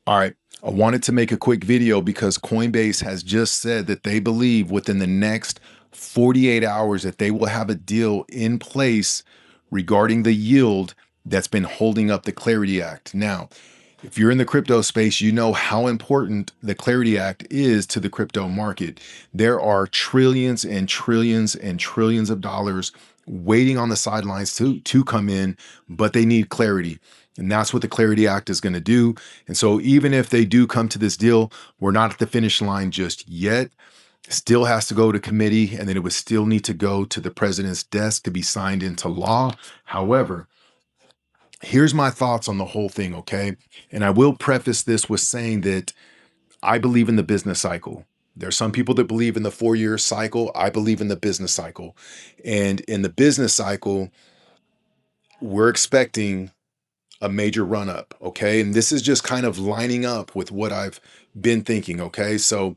All right. I wanted to make a quick video because Coinbase has just said that they believe within the next 48 hours that they will have a deal in place regarding the yield that's been holding up the Clarity Act. Now, if you're in the crypto space, you know how important the Clarity Act is to the crypto market. There are trillions and trillions and trillions of dollars waiting on the sidelines to come in, but they need clarity. And that's what the Clarity Act is going to do. And so even if they do come to this deal, we're not at the finish line just yet. Still has to go to committee, and then it would still need to go to the president's desk to be signed into law. However, here's my thoughts on the whole thing, okay? And I will preface this with saying that I believe in the business cycle. There's some people that believe in the 4-year cycle. I believe in the business cycle. And in the business cycle, we're expecting a major run up, okay? And this is just kind of lining up with what I've been thinking, okay? So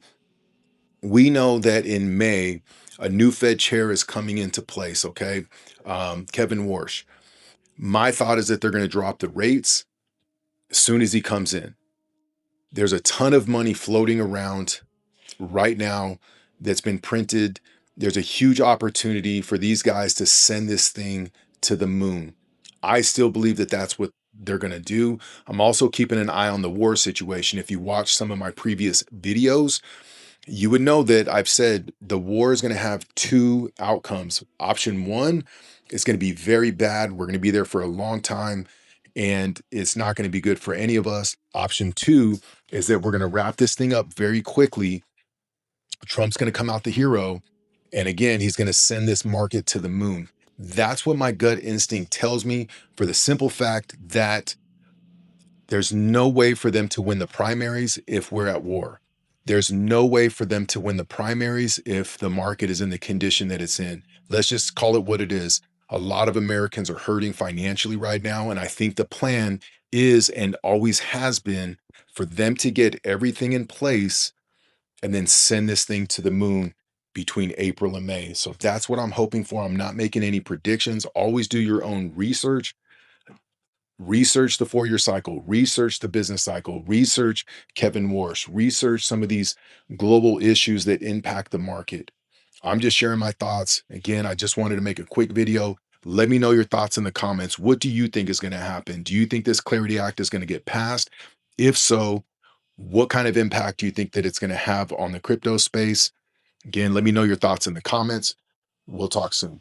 we know that in May, a new Fed chair is coming into place, okay? Kevin Warsh. My thought is that they're going to drop the rates as soon as he comes in. There's a ton of money floating around right now that's been printed. There's a huge opportunity for these guys to send this thing to the moon. I still believe that that's what they're going to do. I'm also keeping an eye on the war situation. If you watch some of my previous videos, you would know that I've said the war is going to have two outcomes. Option one is going to be very bad. We're going to be there for a long time, and it's not going to be good for any of us. Option two is that we're going to wrap this thing up very quickly. Trump's going to come out the hero. And again, he's going to send this market to the moon. That's what my gut instinct tells me, for the simple fact that there's no way for them to win the primaries if we're at war. There's no way for them to win the primaries if the market is in the condition that it's in. Let's just call it what it is. A lot of Americans are hurting financially right now. And I think the plan is and always has been for them to get everything in place and then send this thing to the moon between April and May. So that's what I'm hoping for. I'm not making any predictions. Always do your own research. Research the 4-year cycle, research the business cycle, research Kevin Warsh, research some of these global issues that impact the market. I'm just sharing my thoughts. Again, I just wanted to make a quick video. Let me know your thoughts in the comments. What do you think is going to happen? Do you think this Clarity Act is going to get passed? If so, what kind of impact do you think that it's going to have on the crypto space? Again, let me know your thoughts in the comments. We'll talk soon.